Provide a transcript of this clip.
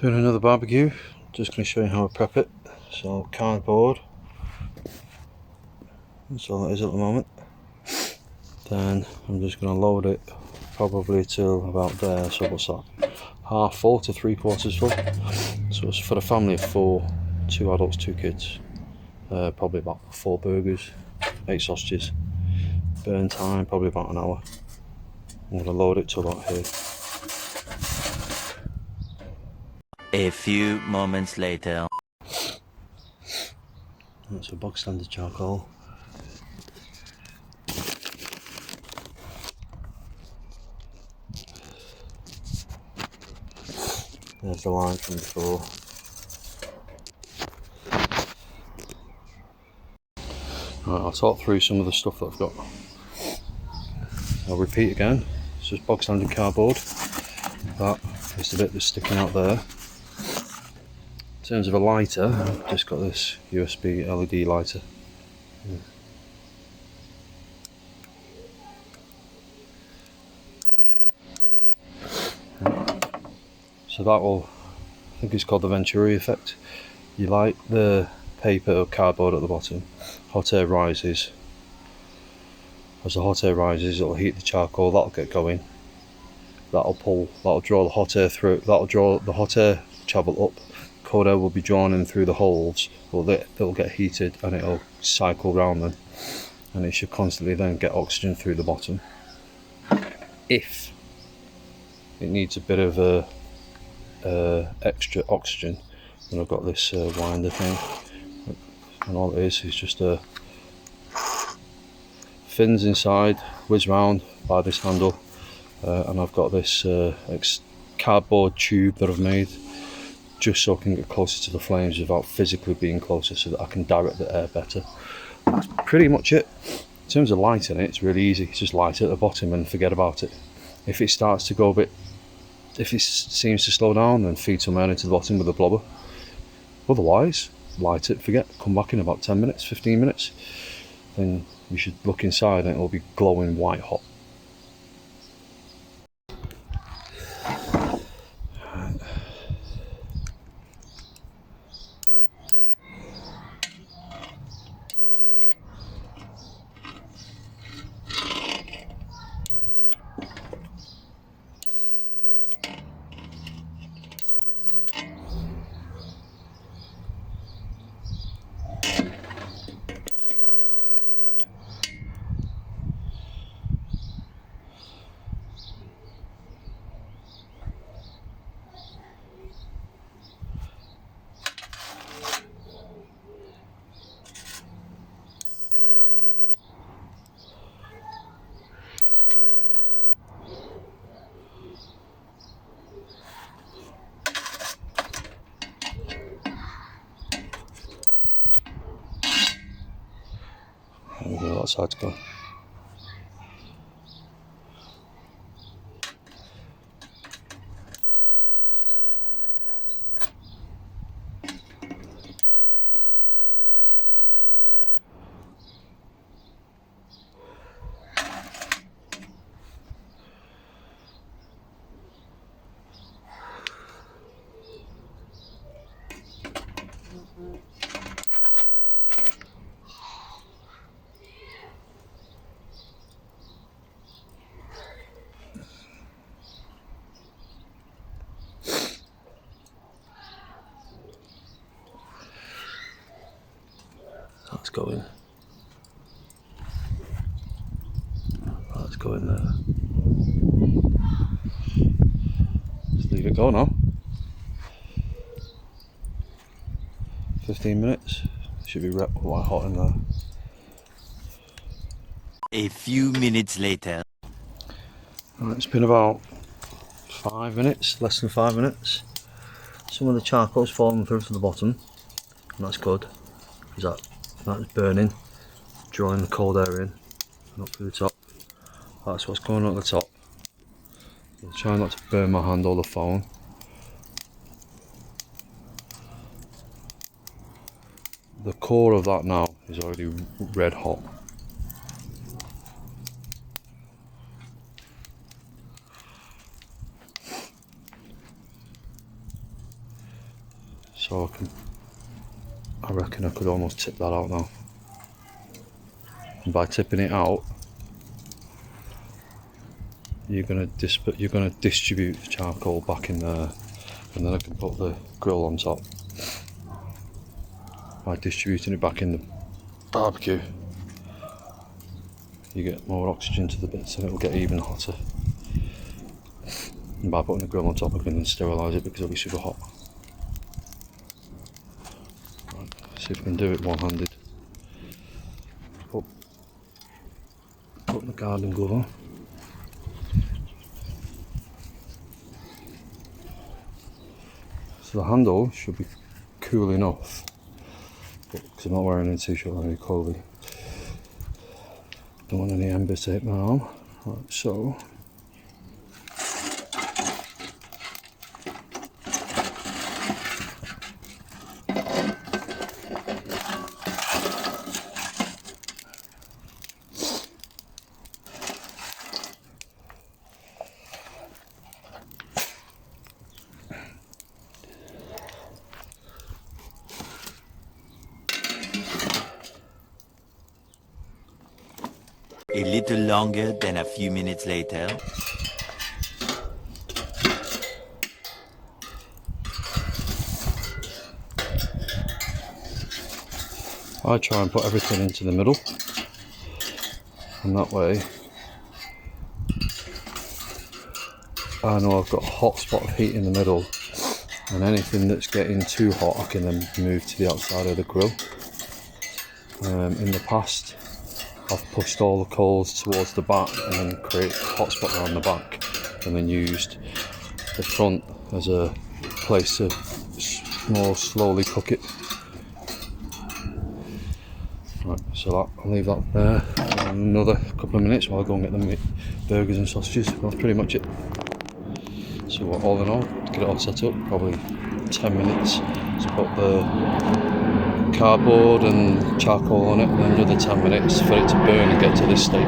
Doing another barbecue. Just going to show you how I prep it. So cardboard, that's all it is at the moment. Then I'm just going to load it probably till about there, so what's that, half full to 3/4 full. So it's for a family of 4, 2 adults, 2 kids, probably about 4 burgers, 8 sausages. Burn time probably about an hour. I'm going to load it to about here. A few moments later. That's a bog standard charcoal. There's the line from before. Right, I'll talk through some of the stuff that I've got. I'll repeat again. It's just bog standard cardboard. That is the bit that's sticking out there. In terms of a lighter, I've just got this USB LED lighter. So that will, I think it's called the Venturi effect. You light the paper or cardboard at the bottom, hot air rises. As the hot air rises, it'll heat the charcoal, that'll get going. That'll draw the hot air through, that'll draw the hot air travel up. Cold air will be drawn in through the holes, it'll get heated and it'll cycle round then. And it should constantly then get oxygen through the bottom. If it needs a bit of extra oxygen, then I've got this winder thing, and all it is just fins inside, whiz round by this handle, and I've got this cardboard tube that I've made just so I can get closer to the flames without physically being closer, so that I can direct the air better. That's pretty much it. In terms of lighting it, it's really easy. It's just light it at the bottom and forget about it. If it starts to go a bit, if it seems to slow down, then feed some air into the bottom with a blobber. Otherwise, light it, forget, come back in about 10 minutes, 15 minutes. Then you should look inside and it will be glowing white hot. There we go, that side's gone. That's going. That's going there. Just leave it go now. 15 minutes. Should be quite hot in there. A few minutes later. Right, it's been about 5 minutes, less than 5 minutes. Some of the charcoal's fallen through to the bottom, and that's good, because that's burning, drawing the cold air in and up through the top. That's what's going on at the top. I'll try not to burn my hand or the phone. The core of that now is already red hot. So I reckon I could almost tip that out now. And by tipping it out, you're gonna distribute the charcoal back in there, and then I can put the grill on top. By distributing it back in the barbecue, you get more oxygen to the bits and it'll get even hotter. And by putting the grill on top, I can then sterilise it because it'll be super hot. Right, see if we can do it one-handed. Put the garden glove on. So the handle should be cool enough, because I'm not wearing any t-shirt or any clothing. Don't want any embers to hit my arm. Right, so A little longer than a few minutes later. I try and put everything into the middle, and that way I know I've got a hot spot of heat in the middle, and anything that's getting too hot I can then move to the outside of the grill. In the past I've pushed all the coals towards the back and then create a hot spot around the back, and then used the front as a place to more slowly cook it. Right, so I'll leave that there for another couple of minutes while I go and get the burgers and sausages. That's pretty much it. So all in all, to get it all set up, probably 10 minutes to put the cardboard and charcoal on it, and then another 10 minutes for it to burn and get to this state.